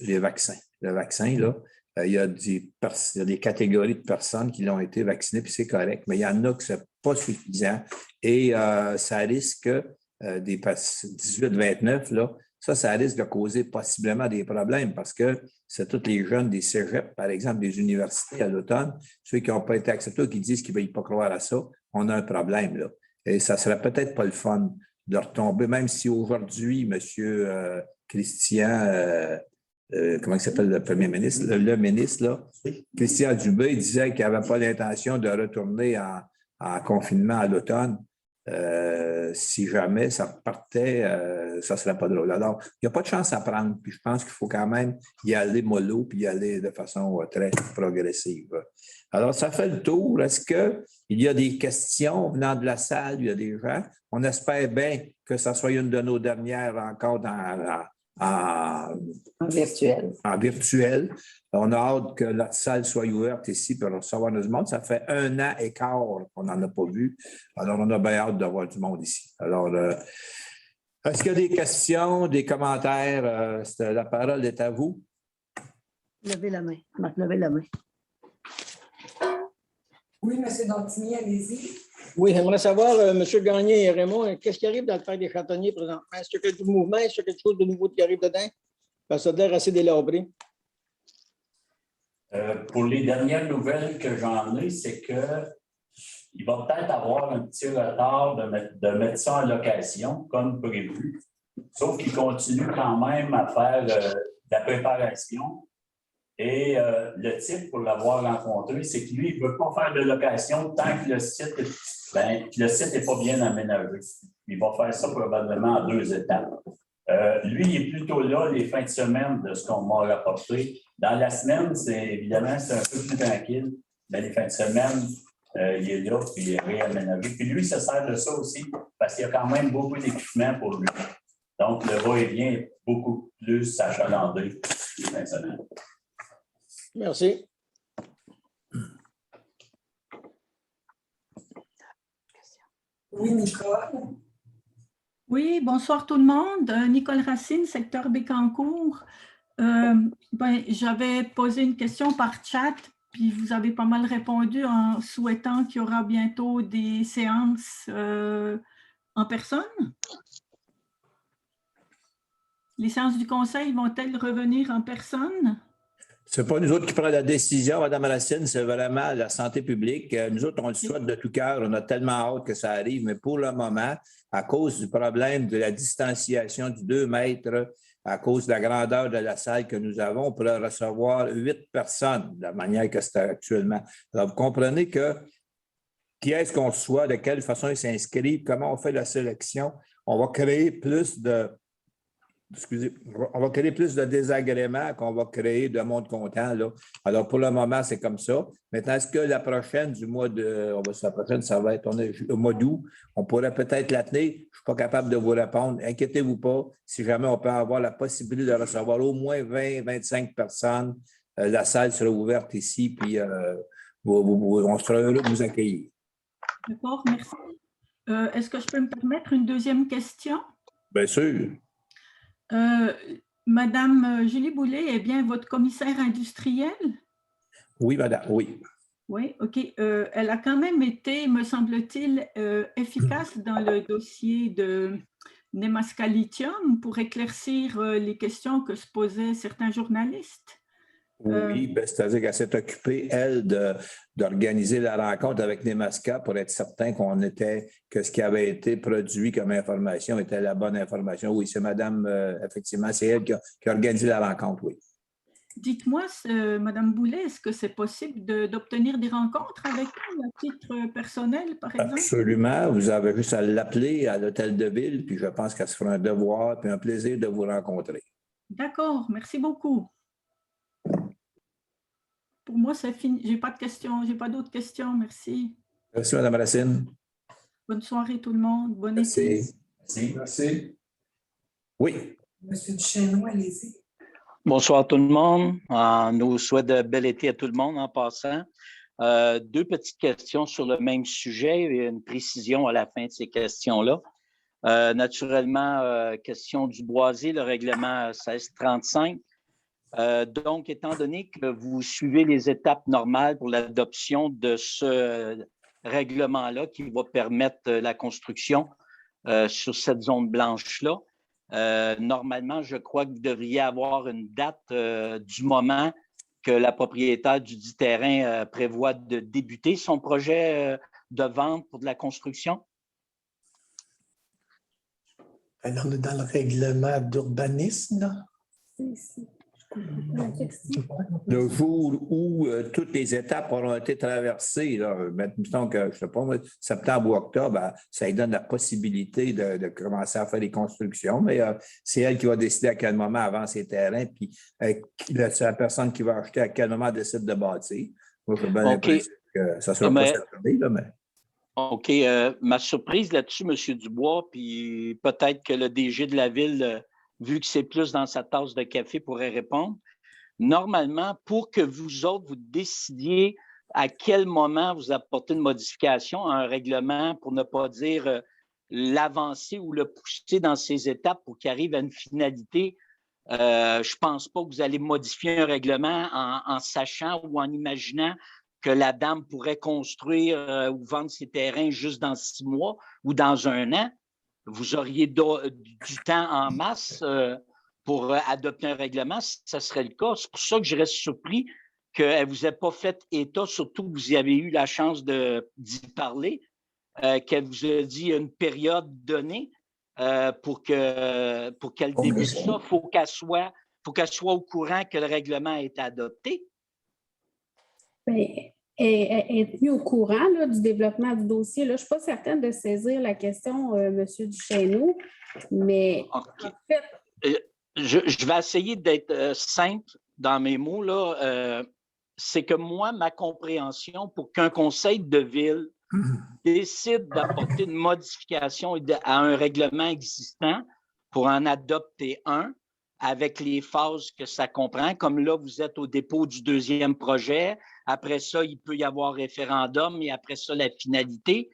Les vaccins. Le vaccin, là, il y a des catégories de personnes qui l'ont été vaccinées, puis c'est correct, mais il y en a que ce n'est pas suffisant. Et ça risque, des 18-29, là, ça risque de causer possiblement des problèmes parce que c'est tous les jeunes des cégeps, par exemple, des universités à l'automne, ceux qui n'ont pas été acceptés ou qui disent qu'ils ne veulent pas croire à ça, on a un problème, là. Et ça ne serait peut-être pas le fun de retomber, même si aujourd'hui, M. Christian, comment il s'appelle le premier ministre? Le ministre, là, Christian Dubé, disait qu'il n'avait pas l'intention de retourner en confinement à l'automne. Si jamais ça partait, ça ne serait pas drôle. Alors, il n'y a pas de chance à prendre. Puis je pense qu'il faut quand même y aller mollo puis y aller de façon très progressive. Alors, ça fait le tour. Est-ce qu'il y a des questions venant de la salle? Il y a des gens. On espère bien que ça soit une de nos dernières encore en virtuel. En virtuel. On a hâte que la salle soit ouverte ici pour recevoir notre monde. Ça fait 1 an et quart qu'on n'en a pas vu. Alors, on a bien hâte d'avoir du monde ici. Alors, est-ce qu'il y a des questions, des commentaires? La parole est à vous. Levez la main. Marc, levez la main. Oui, M. Dantigny, allez-y. Oui, j'aimerais savoir, M. Gagné et Raymond, qu'est-ce qui arrive dans le Parc des Chantonniers présentement? Est-ce qu'il y a du mouvement? Est-ce qu'il y a quelque chose de nouveau qui arrive dedans? Parce que ça a l'air assez délabré. Pour les dernières nouvelles que j'en ai, c'est qu'il va peut-être avoir un petit retard de mettre ça en location, comme prévu. Sauf qu'il continue quand même à faire de la préparation. Et le type, pour l'avoir rencontré, c'est que lui, il ne veut pas faire de location tant que le site n'est pas bien aménagé. Il va faire ça probablement en 2 étapes. Lui, il est plutôt là les fins de semaine de ce qu'on m'a rapporté. Dans la semaine, évidemment, c'est un peu plus tranquille. Mais les fins de semaine, il est là, puis il est réaménagé. Puis lui, il se sert de ça aussi parce qu'il y a quand même beaucoup d'équipements pour lui. Donc, le va-et-vient est beaucoup plus achalandé les fins de semaine. Merci. Oui, Nicole. Oui, bonsoir tout le monde. Nicole Racine, secteur Bécancour. J'avais posé une question par chat, puis vous avez pas mal répondu en souhaitant qu'il y aura bientôt des séances en personne. Les séances du conseil vont-elles revenir en personne? Ce n'est pas nous autres qui prenons la décision, Mme Racine, c'est vraiment la santé publique. Nous autres, on le souhaite de tout cœur. On a tellement hâte que ça arrive, mais pour le moment, à cause du problème de la distanciation du 2 mètres, à cause de la grandeur de la salle que nous avons, on pourrait recevoir 8 personnes de la manière que c'est actuellement. Alors, vous comprenez que qui est-ce qu'on reçoit, de quelle façon ils s'inscrivent, comment on fait la sélection. On va créer plus de désagréments qu'on va créer de monde content, là. Alors, pour le moment, c'est comme ça. Maintenant, est-ce que la prochaine du mois de... la prochaine, ça va être au mois d'août. On pourrait peut-être la tenir. Je ne suis pas capable de vous répondre. Inquiétez-vous pas. Si jamais on peut avoir la possibilité de recevoir au moins 20-25 personnes, la salle sera ouverte ici, puis on sera heureux de vous accueillir. D'accord, merci. Est-ce que je peux me permettre une deuxième question? Bien sûr. Madame Julie Boulay est bien votre commissaire industriel? Oui, madame, oui. Oui, OK. Elle a quand même été, me semble-t-il, efficace dans le dossier de Nemaska Lithium pour éclaircir les questions que se posaient certains journalistes. Oui, c'est-à-dire qu'elle s'est occupée, elle, d'organiser la rencontre avec Nemaska pour être certain que ce qui avait été produit comme information était la bonne information. Oui, c'est madame, effectivement, c'est elle qui a organisé la rencontre, oui. Dites-moi, madame Boulet, est-ce que c'est possible d'obtenir des rencontres avec elle à titre personnel, par exemple? Absolument. Vous avez juste à l'appeler à l'hôtel de ville, puis je pense qu'elle se fera un devoir puis un plaisir de vous rencontrer. D'accord, merci beaucoup. Pour moi, c'est fini. Je n'ai pas de questions. Je n'ai pas d'autres questions. Merci. Merci, Mme Racine. Bonne soirée, tout le monde. Bon été. Merci. Merci. Oui. Monsieur Duchesneau, allez-y. Bonsoir tout le monde. On nous souhaite de bel été à tout le monde en passant. Deux petites questions sur le même sujet et une précision à la fin de ces questions-là. Naturellement, question du boisier, le règlement 1635. Donc, étant donné que vous suivez les étapes normales pour l'adoption de ce règlement-là qui va permettre la construction sur cette zone blanche-là, normalement, je crois que vous devriez avoir une date du moment que la propriétaire du dit terrain prévoit de débuter son projet de vente pour de la construction. Alors, on est dans le règlement d'urbanisme, là. Le jour où toutes les étapes auront été traversées, là, mettons que, je ne sais pas, septembre ou octobre, ça lui donne la possibilité de commencer à faire les constructions, mais c'est elle qui va décider à quel moment avance ses terrains, puis c'est la personne qui va acheter à quel moment décide de bâtir. Moi, je bien l'impression que ça ne sera pas cette année, là, mais... OK. Ma surprise là-dessus, M. Dubois, puis peut-être que le DG de la Ville... vu que c'est plus dans sa tasse de café, pourrait répondre. Normalement, pour que vous autres, vous décidiez à quel moment vous apportez une modification à un règlement, pour ne pas dire l'avancer ou le pousser dans ces étapes pour qu'il arrive à une finalité, je ne pense pas que vous allez modifier un règlement en sachant ou en imaginant que la dame pourrait construire ou vendre ses terrains juste dans 6 mois ou dans 1 an. Vous auriez du temps en masse pour adopter un règlement, si ce serait le cas. C'est pour ça que je reste surpris qu'elle ne vous ait pas fait état, surtout que vous y avez eu la chance d'y parler, qu'elle vous a dit une période donnée pour qu'elle débute ça. Il faut qu'elle soit au courant que le règlement a été adopté. Est tenue au courant là, du développement du dossier. Là, je ne suis pas certaine de saisir la question, M. Duchesneau, mais okay. En fait... Je vais essayer d'être simple dans mes mots. Là. C'est que moi, ma compréhension, pour qu'un conseil de ville décide d'apporter une modification à un règlement existant pour en adopter un, avec les phases que ça comprend, comme là, vous êtes au dépôt du 2e projet. Après ça, il peut y avoir référendum et après ça, la finalité.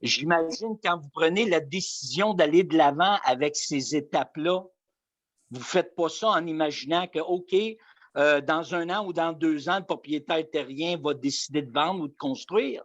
J'imagine quand vous prenez la décision d'aller de l'avant avec ces étapes-là, vous ne faites pas ça en imaginant que, OK, dans 1 an ou dans 2 ans, le propriétaire terrien va décider de vendre ou de construire.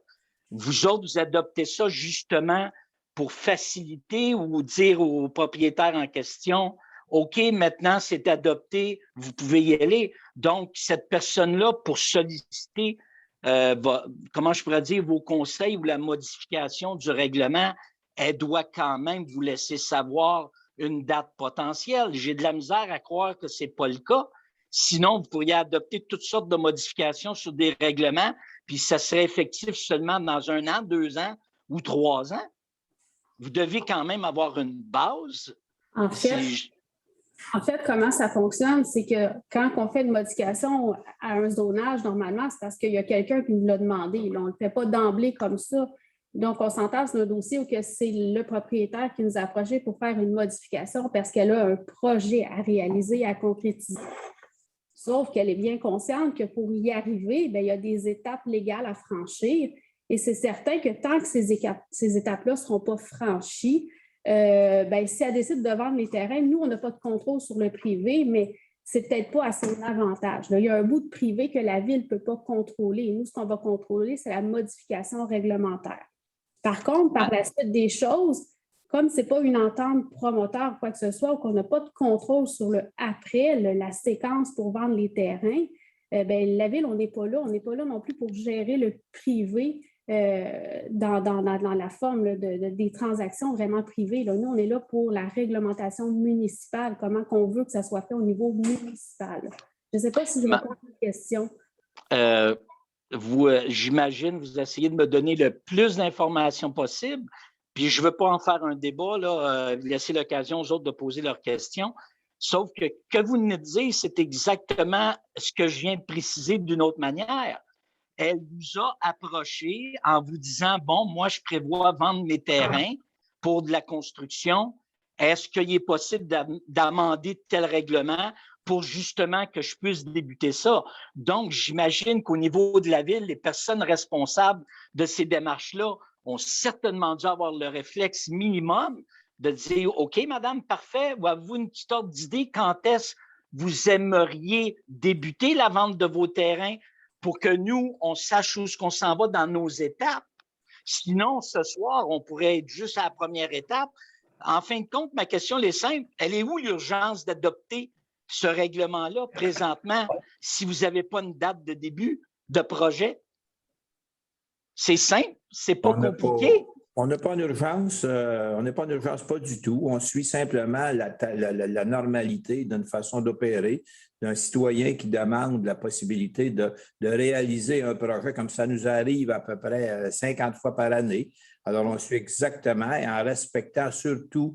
Vous autres, vous adoptez ça justement pour faciliter ou dire au propriétaire en question, OK, maintenant c'est adopté, vous pouvez y aller. Donc, cette personne-là, pour solliciter, comment je pourrais dire, vos conseils ou la modification du règlement, elle doit quand même vous laisser savoir une date potentielle. J'ai de la misère à croire que ce n'est pas le cas. Sinon, vous pourriez adopter toutes sortes de modifications sur des règlements, puis ça serait effectif seulement dans 1 an, 2 ans ou 3 ans. Vous devez quand même avoir une base. En fait, comment ça fonctionne, c'est que quand on fait une modification à un zonage, normalement, c'est parce qu'il y a quelqu'un qui nous l'a demandé. Là, on ne le fait pas d'emblée comme ça. Donc, on s'entend sur le dossier où c'est le propriétaire qui nous a approché pour faire une modification parce qu'elle a un projet à réaliser, à concrétiser. Sauf qu'elle est bien consciente que pour y arriver, bien, il y a des étapes légales à franchir. Et c'est certain que tant que ces étapes-là ne seront pas franchies, ben, si elle décide de vendre les terrains, nous, on n'a pas de contrôle sur le privé, mais c'est peut-être pas à son avantage. Là, il y a un bout de privé que la Ville ne peut pas contrôler. Nous, ce qu'on va contrôler, c'est la modification réglementaire. Par contre, par la suite des choses, comme ce n'est pas une entente promoteur ou quoi que ce soit, ou qu'on n'a pas de contrôle sur le après, la séquence pour vendre les terrains, ben, la Ville, on n'est pas là. On n'est pas là non plus pour gérer le privé dans la forme là, des transactions vraiment privées. Là. Nous, on est là pour la réglementation municipale, comment on veut que ça soit fait au niveau municipal. Je ne sais pas si je réponds à la question. J'imagine, vous essayez de me donner le plus d'informations possible, puis je ne veux pas en faire un débat, laisser l'occasion aux autres de poser leurs questions. Sauf que vous venez de dire, c'est exactement ce que je viens de préciser d'une autre manière. Elle vous a approché en vous disant, bon, moi, je prévois vendre mes terrains pour de la construction. Est-ce qu'il est possible d'amender tel règlement pour justement que je puisse débuter ça? Donc, j'imagine qu'au niveau de la Ville, les personnes responsables de ces démarches-là ont certainement dû avoir le réflexe minimum de dire, OK, madame, parfait, ou avez-vous une petite ordre d'idée quand est-ce que vous aimeriez débuter la vente de vos terrains pour que nous, on sache où on s'en va dans nos étapes. Sinon, ce soir, on pourrait être juste à la première étape. En fin de compte, ma question est simple. Elle est où l'urgence d'adopter ce règlement-là présentement si vous n'avez pas une date de début de projet? C'est simple, c'est pas compliqué. On n'est pas en urgence, pas du tout. On suit simplement la normalité d'une façon d'opérer d'un citoyen qui demande la possibilité de réaliser un projet comme ça nous arrive à peu près 50 fois par année. Alors, on suit exactement et en respectant surtout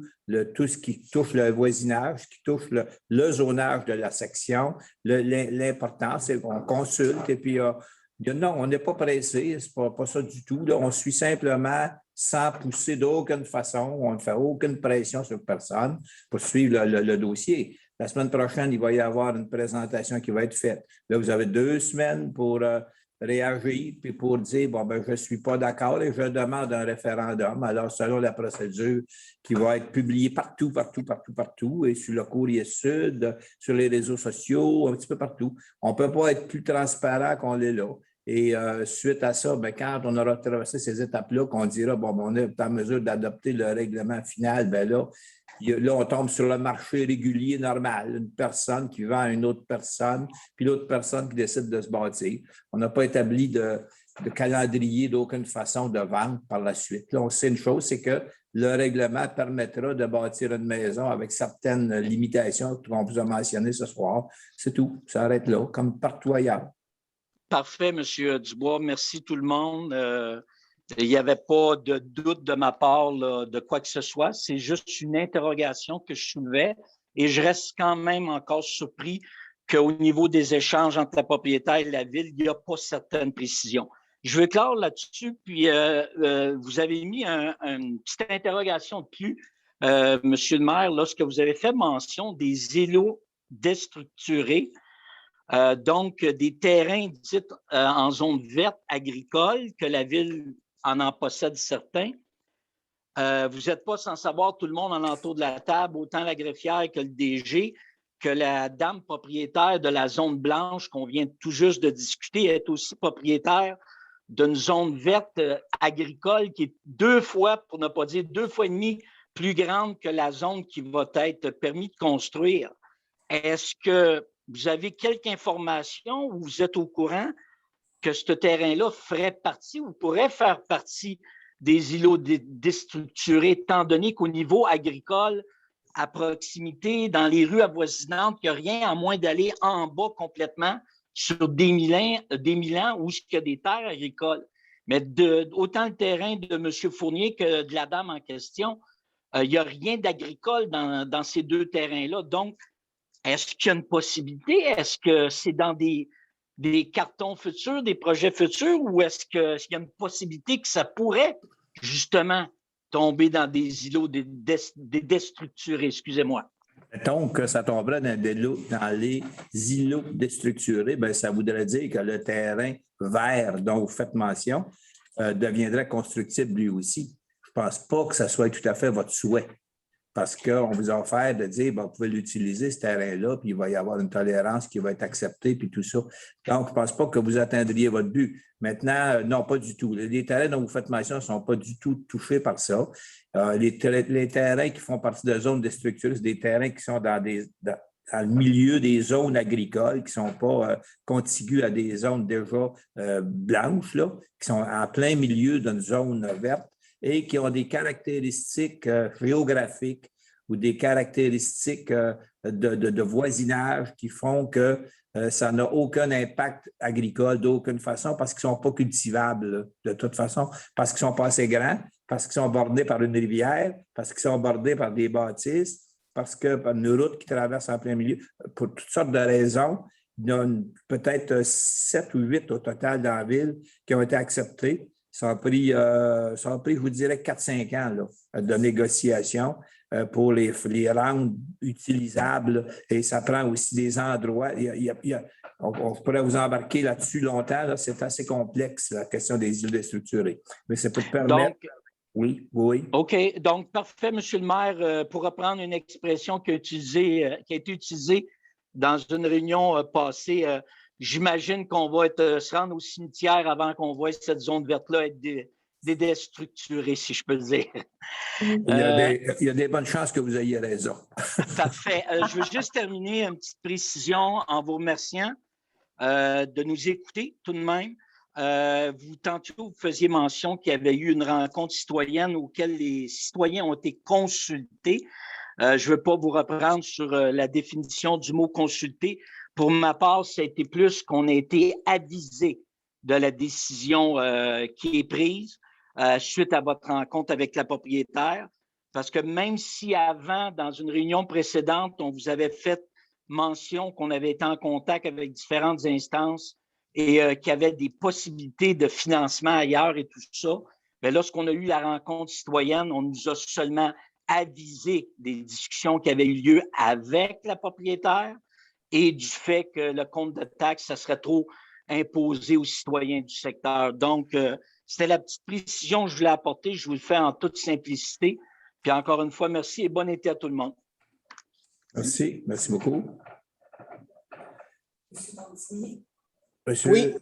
tout ce qui touche le voisinage, qui touche le zonage de la section. L'important, c'est qu'on consulte et puis non, on n'est pas pressé, c'est pas ça du tout. Là, on suit simplement sans pousser d'aucune façon, on ne fait aucune pression sur personne pour suivre le dossier. La semaine prochaine, il va y avoir une présentation qui va être faite. Là, vous avez 2 semaines pour réagir puis pour dire, bon, ben, je ne suis pas d'accord et je demande un référendum. Alors, selon la procédure qui va être publiée partout, et sur le Courrier Sud, sur les réseaux sociaux, un petit peu partout. On ne peut pas être plus transparent qu'on l'est là. Et suite à ça, bien, quand on aura traversé ces étapes-là, qu'on dira, bon, on est en mesure d'adopter le règlement final, bien là, on tombe sur le marché régulier normal. Une personne qui vend à une autre personne, puis l'autre personne qui décide de se bâtir. On n'a pas établi de calendrier d'aucune façon de vente par la suite. Là, on sait une chose, c'est que le règlement permettra de bâtir une maison avec certaines limitations qu'on vous a mentionnées ce soir. C'est tout. Ça arrête là, comme partout ailleurs. Parfait, M. Dubois. Merci tout le monde. Il n'y avait pas de doute de ma part là, de quoi que ce soit. C'est juste une interrogation que je soulevais et je reste quand même encore surpris qu'au niveau des échanges entre la propriétaire et la Ville, il n'y a pas certaines précisions. Je veux clore là-dessus, puis vous avez mis une petite interrogation de plus, Monsieur le maire, lorsque vous avez fait mention des îlots déstructurés, donc des terrains dits en zone verte agricole, que la Ville en possède certains. Vous n'êtes pas sans savoir, tout le monde en entour de la table, autant la greffière que le DG, que la dame propriétaire de la zone blanche qu'on vient tout juste de discuter est aussi propriétaire d'une zone verte agricole qui est 2 fois, pour ne pas dire 2 fois et demi, plus grande que la zone qui va être permis de construire. Est-ce que vous avez quelque information ou vous êtes au courant que ce terrain-là ferait partie ou pourrait faire partie des îlots déstructurés, étant donné qu'au niveau agricole, à proximité, dans les rues avoisinantes, il n'y a rien à moins d'aller en bas complètement sur des milans où il y a des terres agricoles. Mais autant le terrain de M. Fournier que de la dame en question, il n'y a rien d'agricole dans ces deux terrains-là. Donc, est-ce qu'il y a une possibilité? Est-ce que c'est dans des cartons futurs, des projets futurs, ou est-ce qu'il y a une possibilité que ça pourrait justement tomber dans des îlots déstructurés? Excusez-moi. Mettons que ça tomberait dans les îlots déstructurés, bien, ça voudrait dire que le terrain vert dont vous faites mention deviendrait constructible lui aussi. Je ne pense pas que ça soit tout à fait votre souhait. Parce qu'on vous a offert de dire, ben, vous pouvez l'utiliser, ce terrain-là, puis il va y avoir une tolérance qui va être acceptée, puis tout ça. Donc, je ne pense pas que vous atteindriez votre but. Maintenant, non, pas du tout. Les terrains dont vous faites mention ne sont pas du tout touchés par ça. Les terrains qui font partie de zones déstructurées, c'est des terrains qui sont dans le milieu des zones agricoles, qui ne sont pas contigus à des zones déjà blanches, là, qui sont en plein milieu d'une zone verte, et qui ont des caractéristiques géographiques ou des caractéristiques de voisinage qui font que ça n'a aucun impact agricole d'aucune façon parce qu'ils ne sont pas cultivables de toute façon, parce qu'ils ne sont pas assez grands, parce qu'ils sont bordés par une rivière, parce qu'ils sont bordés par des bâtisses, parce que par une route qui traverse en plein milieu. Pour toutes sortes de raisons, il y en a peut-être 7 ou 8 au total dans la ville qui ont été acceptés. Ça a pris, je vous dirais, 4-5 ans là, de négociation pour les rendre utilisables. Et ça prend aussi des endroits. On pourrait vous embarquer là-dessus longtemps. Là, c'est assez complexe, la question des îles déstructurées. Mais ça peut te permettre... Donc, oui, oui. OK. Donc, parfait, Monsieur le maire. Pour reprendre une expression qui a été utilisée dans une réunion passée, j'imagine qu'on va se rendre au cimetière avant qu'on voit cette zone verte-là être déstructurée, si je peux dire. Il y a des bonnes chances que vous ayez raison. Parfait. Je veux juste terminer une petite précision en vous remerciant de nous écouter tout de même. Tantôt, vous faisiez mention qu'il y avait eu une rencontre citoyenne auquel les citoyens ont été consultés. Je ne veux pas vous reprendre sur la définition du mot « consulter ». Pour ma part, ça a été plus qu'on a été avisé de la décision qui est prise suite à votre rencontre avec la propriétaire. Parce que même si avant, dans une réunion précédente, on vous avait fait mention qu'on avait été en contact avec différentes instances et qu'il y avait des possibilités de financement ailleurs et tout ça, bien, lorsqu'on a eu la rencontre citoyenne, on nous a seulement avisé des discussions qui avaient eu lieu avec la propriétaire et du fait que le compte de taxes, ça serait trop imposé aux citoyens du secteur. Donc, c'était la petite précision que je voulais apporter. Je vous le fais en toute simplicité. Puis encore une fois, merci et bon été à tout le monde. Merci. Merci beaucoup. Monsieur Oui.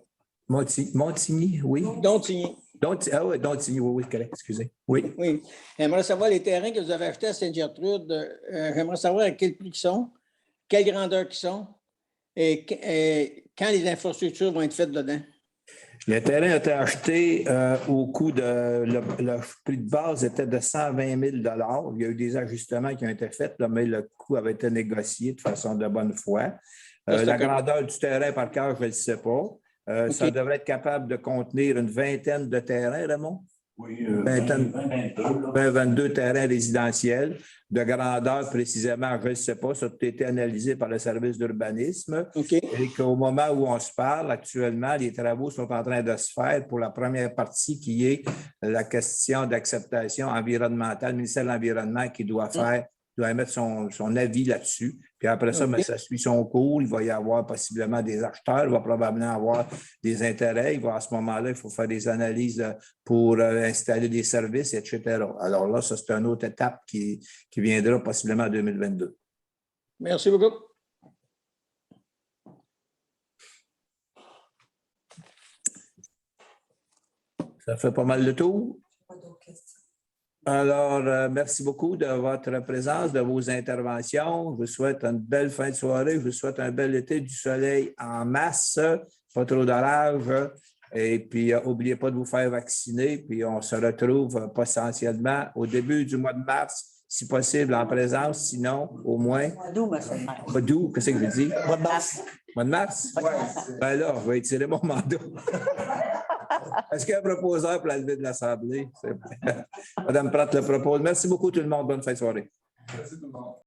Montigny, oui. Dontigny. Ah oui, Dontigny, oui, correct, excusez. Oui. Oui. J'aimerais savoir les terrains que vous avez achetés à Sainte-Gertrude. J'aimerais savoir à quel prix ils sont, quelle grandeur ils sont et quand les infrastructures vont être faites dedans. Le terrain a été acheté au coût de... Le prix de base était de 120 000 $. Il y a eu des ajustements qui ont été faits, là, mais le coût avait été négocié de façon de bonne foi. La grandeur du terrain, par cœur, je ne le sais pas. Okay. Ça devrait être capable de contenir une vingtaine de terrains, Raymond? Oui, 22 terrains résidentiels. De grandeur, précisément, je ne sais pas. Ça a été analysé par le service d'urbanisme. Okay. Et qu'au moment où on se parle, actuellement, les travaux sont en train de se faire pour la première partie qui est la question d'acceptation environnementale. Le ministère de l'Environnement qui doit émettre son avis là-dessus. Puis après ça, mais ça suit son cours. Il va y avoir possiblement des acheteurs. Il va probablement avoir des intérêts. À ce moment-là, il faut faire des analyses pour installer des services, etc. Alors là, ça, c'est une autre étape qui viendra possiblement en 2022. Merci beaucoup. Ça fait pas mal de tour. Alors, merci beaucoup de votre présence, de vos interventions. Je vous souhaite une belle fin de soirée. Je vous souhaite un bel été, du soleil en masse, pas trop d'orage. Et puis, n'oubliez pas de vous faire vacciner. Puis, on se retrouve potentiellement au début du mois de mars, si possible, en présence. Sinon, au moins. Mois d'août, monsieur le maire. Mois d'août, qu'est-ce que je dis? Mois de mars. Mois de mars? Ouais, Ben là, je vais étirer mon mandat. Est-ce qu'il y a un proposeur pour la levée de l'Assemblée? Madame Pratt le propose. Merci beaucoup tout le monde. Bonne fin de soirée. merci tout le monde.